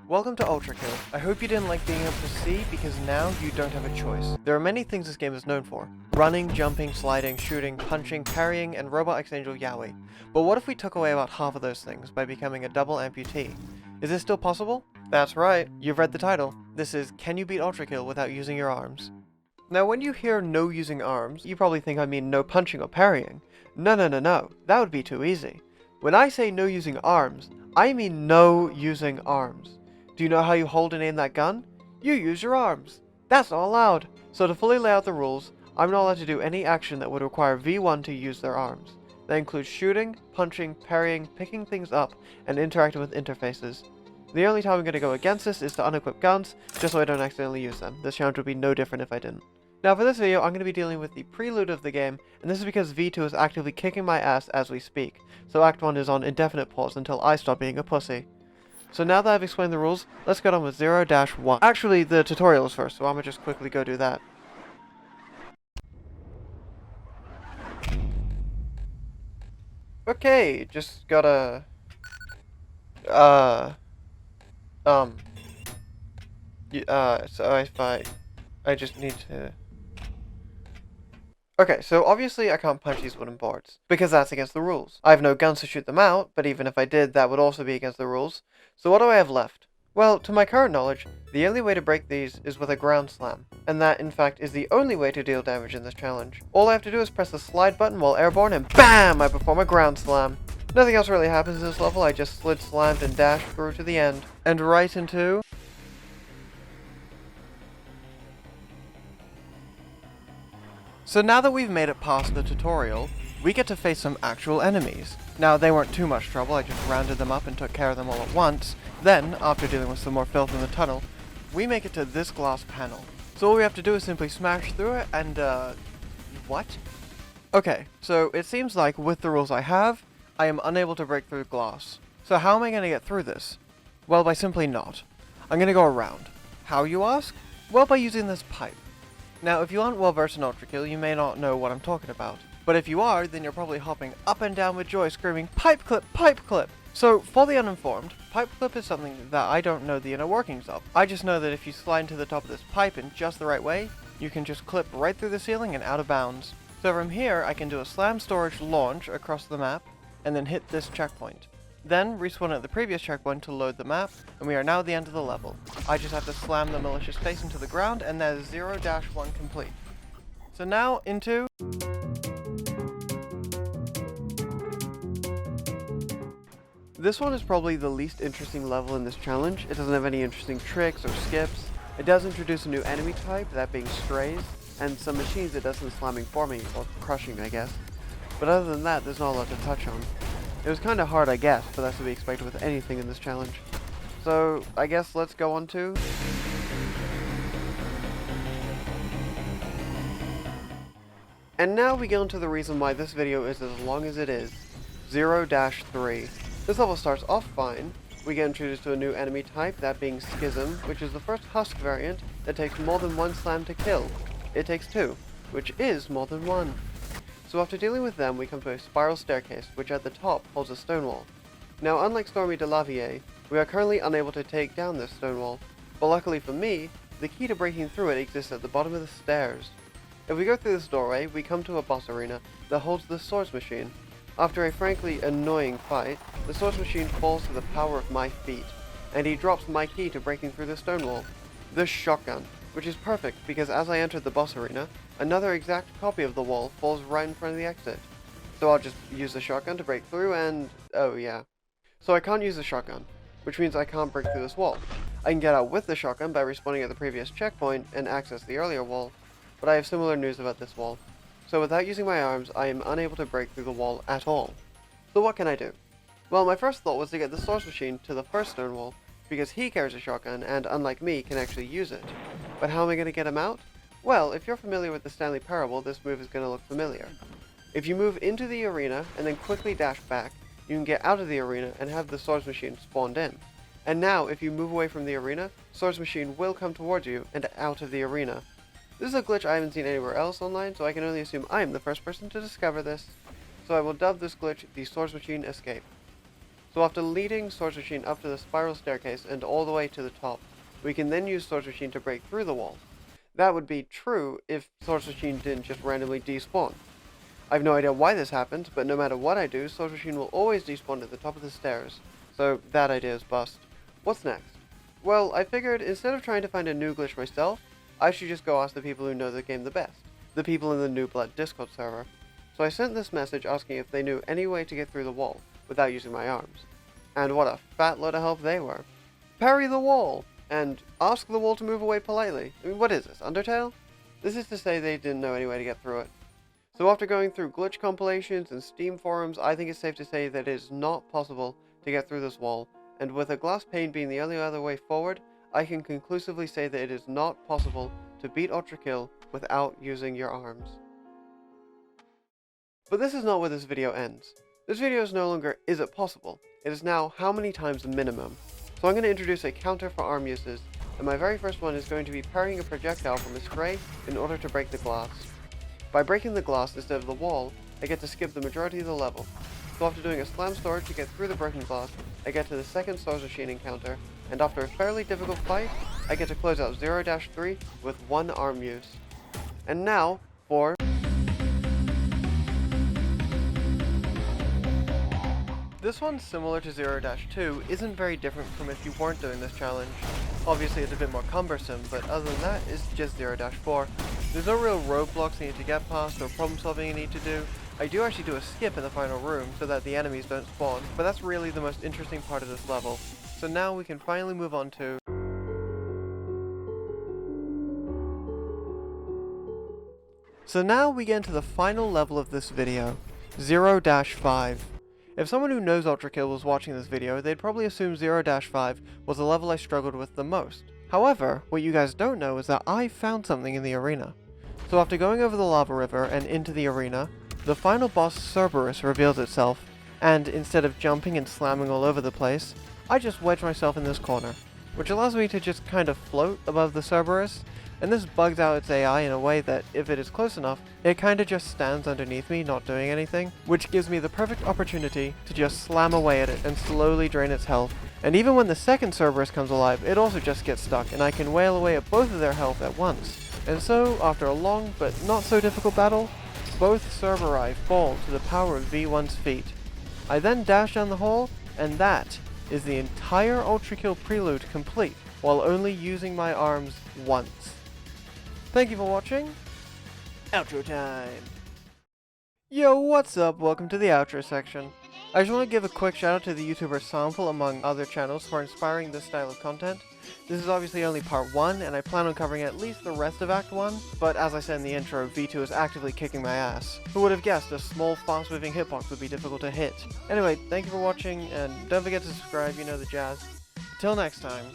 Welcome to ULTRAKILL. I hope you didn't like being able to see, because now you don't have a choice. There are many things this game is known for. Running, jumping, sliding, shooting, punching, parrying, and Robot X-Angel Yaoi. But what if we took away about half of those things by becoming a double amputee? Is this still possible? That's right, you've read the title. This is Can You Beat ULTRAKILL Without Using Your Arms? Now when you hear no using arms, you probably think I mean no punching or parrying. No, that would be too easy. When I say no using arms, I mean no using arms. Do you know how you hold and aim that gun? You use your arms. That's not allowed. So to fully lay out the rules, I'm not allowed to do any action that would require V1 to use their arms. That includes shooting, punching, parrying, picking things up, and interacting with interfaces. The only time I'm going to go against this is to unequip guns, just so I don't accidentally use them. This challenge would be no different if I didn't. Now for this video, I'm going to be dealing with the prelude of the game, and this is because V2 is actively kicking my ass as we speak, so Act 1 is on indefinite pause until I stop being a pussy. So now that I've explained the rules, let's get on with 0-1. Actually, the tutorial is first, so I'm gonna just quickly go do that. Okay, just gotta... so if I just need to... Okay, so obviously I can't punch these wooden boards, because that's against the rules. I have no guns to shoot them out, but even if I did, that would also be against the rules. So what do I have left? Well, to my current knowledge, the only way to break these is with a ground slam, and that, in fact, is the only way to deal damage in this challenge. All I have to do is press the slide button while airborne, and BAM! I perform a ground slam. Nothing else really happens in this level, I just slid, slammed, and dashed through to the end. And right into... So now that we've made it past the tutorial, we get to face some actual enemies. Now, they weren't too much trouble, I just rounded them up and took care of them all at once. Then, after dealing with some more filth in the tunnel, we make it to this glass panel. So all we have to do is simply smash through it and, what? Okay, so it seems like with the rules I have, I am unable to break through glass. So how am I going to get through this? Well, by simply not. I'm going to go around. How, you ask? Well, by using this pipe. Now, if you aren't well versed in ULTRAKILL, you may not know what I'm talking about. But if you are, then you're probably hopping up and down with joy screaming, "Pipe clip! Pipe clip!" So, for the uninformed, pipe clip is something that I don't know the inner workings of. I just know that if you slide into the top of this pipe in just the right way, you can just clip right through the ceiling and out of bounds. So from here, I can do a slam storage launch across the map, and then hit this checkpoint. Then, respawn at the previous checkpoint to load the map, and we are now at the end of the level. I just have to slam the malicious face into the ground, and that is 0-1 complete. So now, into... This one is probably the least interesting level in this challenge. It doesn't have any interesting tricks or skips. It does introduce a new enemy type, that being strays, and some machines it does some slamming for me, or crushing I guess. But other than that, there's not a lot to touch on. It was kinda hard I guess, but that's to be expected with anything in this challenge. So, I guess let's go on to... And now we get into the reason why this video is as long as it is. 0-3. This level starts off fine. We get introduced to a new enemy type, that being Schism, which is the first Husk variant that takes more than one slam to kill. It takes two, which is more than one. So after dealing with them, we come to a spiral staircase, which at the top holds a stone wall. Now, unlike Stormy de Lavier, we are currently unable to take down this stone wall, but luckily for me, the key to breaking through it exists at the bottom of the stairs. If we go through this doorway, we come to a boss arena that holds the Swords Machine. After a frankly annoying fight, the Swords Machine falls to the power of my feet, and he drops my key to breaking through the stone wall. This shotgun, which is perfect because as I entered the boss arena, another exact copy of the wall falls right in front of the exit. So I'll just use the shotgun to break through and... oh yeah. So I can't use the shotgun, which means I can't break through this wall. I can get out with the shotgun by respawning at the previous checkpoint and access the earlier wall, but I have similar news about this wall. So without using my arms, I am unable to break through the wall at all. So what can I do? Well, my first thought was to get the Swords Machine to the first stone wall, because he carries a shotgun and, unlike me, can actually use it. But how am I going to get him out? Well, if you're familiar with the Stanley Parable, this move is going to look familiar. If you move into the arena and then quickly dash back, you can get out of the arena and have the Swords Machine spawned in. And now, if you move away from the arena, Swords Machine will come towards you and out of the arena. This is a glitch I haven't seen anywhere else online, so I can only assume I am the first person to discover this. So I will dub this glitch the Swords Machine Escape. So after leading Swords Machine up to the spiral staircase and all the way to the top, we can then use Swords Machine to break through the wall. That would be true if Swords Machine didn't just randomly despawn. I have no idea why this happened, but no matter what I do, Swords Machine will always despawn at the top of the stairs. So that idea is bust. What's next? Well, I figured instead of trying to find a new glitch myself, I should just go ask the people who know the game the best. The people in the New Blood Discord server. So I sent this message asking if they knew any way to get through the wall, without using my arms. And what a fat load of help they were. Parry the wall! And ask the wall to move away politely. I mean, what is this, Undertale? This is to say they didn't know any way to get through it. So after going through glitch compilations and Steam forums, I think it's safe to say that it is not possible to get through this wall, and with a glass pane being the only other way forward, I can conclusively say that it is not possible to beat ULTRAKILL without using your arms. But this is not where this video ends. This video is no longer is it possible, it is now how many times minimum. So I'm going to introduce a counter for arm uses, and my very first one is going to be parrying a projectile from a spray in order to break the glass. By breaking the glass instead of the wall, I get to skip the majority of the level. So after doing a slam sword to get through the broken glass, I get to the second Swords Machine encounter, and after a fairly difficult fight, I get to close out 0-3 with one arm use. And now, for... This one, similar to 0-2, isn't very different from if you weren't doing this challenge. Obviously it's a bit more cumbersome, but other than that, it's just 0-4. There's no real roadblocks you need to get past or problem solving you need to do. I do actually do a skip in the final room so that the enemies don't spawn, but that's really the most interesting part of this level. So now we can finally move on to... So now we get into the final level of this video, 0-5. If someone who knows ULTRAKILL was watching this video, they'd probably assume 0-5 was the level I struggled with the most. However, what you guys don't know is that I found something in the arena. So after going over the lava river and into the arena, the final boss Cerberus reveals itself, and instead of jumping and slamming all over the place, I just wedge myself in this corner, which allows me to just kind of float above the Cerberus, and this bugs out its AI in a way that, if it is close enough, it kinda just stands underneath me, not doing anything, which gives me the perfect opportunity to just slam away at it and slowly drain its health. And even when the second Cerberus comes alive, it also just gets stuck, and I can wail away at both of their health at once. And so, after a long but not so difficult battle, both Cerberi fall to the power of V1's feet. I then dash down the hole, and that is the entire ULTRAKILL Prelude complete, while only using my arms once. Thank you for watching. Outro time! Yo, what's up? Welcome to the outro section. I just want to give a quick shout out to the YouTuber Sample among other channels for inspiring this style of content. This is obviously only part 1, and I plan on covering at least the rest of Act 1, but as I said in the intro, V2 is actively kicking my ass. Who would have guessed a small, fast-moving hitbox would be difficult to hit? Anyway, thank you for watching, and don't forget to subscribe, you know the jazz. Till next time.